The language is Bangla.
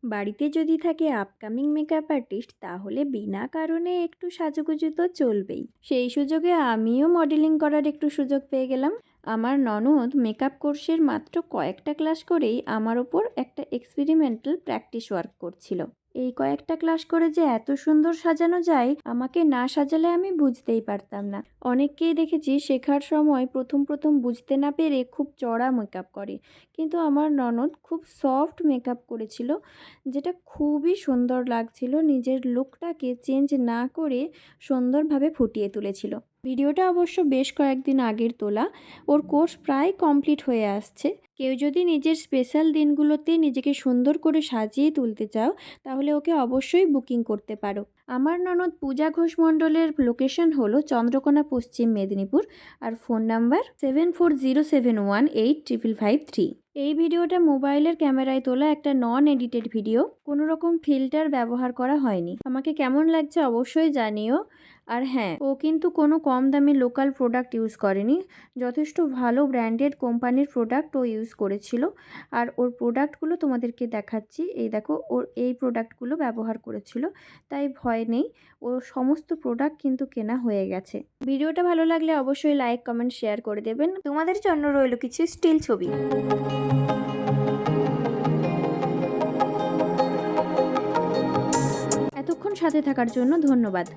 বাড়িতে যদি থাকে আপকামিং মেকআপ আর্টিস্ট তাহলে বিনা কারণে একটু সাজুগুজু তো চলবেই। সেই সুযোগে আমিও মডেলিং করার একটু সুযোগ পেয়ে গেলাম। আমার ননদ মেকআপ কোর্সের মাত্র কয়েকটা ক্লাস করেই আমার ওপর একটা এক্সপেরিমেন্টাল প্র্যাকটিস ওয়ার্ক করছিল। এই কয়েকটা ক্লাস করে যে এত সুন্দর সাজানো যায় আমাকে না সাজালে আমি বুঝতেই পারতাম না। অনেককেই দেখেছি শেখার সময় প্রথম প্রথম বুঝতে না পেরে খুব চড়া মেকআপ করে, কিন্তু আমার ননদ খুব সফট মেকআপ করেছিল, যেটা খুবই সুন্দর লাগছিল। নিজের লুকটাকে চেঞ্জ না করে সুন্দরভাবে ফুটিয়ে তুলেছিল। ভিডিওটা অবশ্য বেশ কয়েকদিন আগের তোলা। ওর কোর্স প্রায় কমপ্লিট হয়ে আসছে। কেউ যদি নিজের স্পেশাল দিনগুলোতে নিজেকে সুন্দর করে সাজিয়ে তুলতে চাও তাহলে ওকে অবশ্যই বুকিং করতে পারো। আমার ননদ পূজা ঘোষ মণ্ডলের লোকেশন হলো চন্দ্রকোনা, পশ্চিম মেদিনীপুর, আর ফোন নাম্বার 7407185553। এই ভিডিওটা মোবাইলের ক্যামেরায় তোলা একটা নন এডিটেড ভিডিও, কোনো রকম ফিল্টার ব্যবহার করা হয়নি। আমাকে কেমন লাগছে অবশ্যই জানিও। আর হ্যাঁ, ও কিন্তু কোনো কম দামি লোকাল প্রোডাক্ট ইউজ করেনি, যথেষ্ট ভালো ব্র্যান্ডেড কোম্পানির প্রোডাক্ট ও ইউজ করেছিল। আর ওর প্রোডাক্টগুলো তোমাদেরকে দেখাচ্ছি। এই দেখো, ওর এই প্রোডাক্টগুলো ব্যবহার করেছিল, তাই ভয় নেই। ওর সমস্ত প্রোডাক্ট কিন্তু কেনা হয়ে গেছে। ভিডিওটা ভালো লাগলে অবশ্যই লাইক, কমেন্ট, শেয়ার করে দেবেন। তোমাদের জন্য রইল কিছু স্টিল ছবি। এতক্ষণ সাথে থাকার জন্য ধন্যবাদ।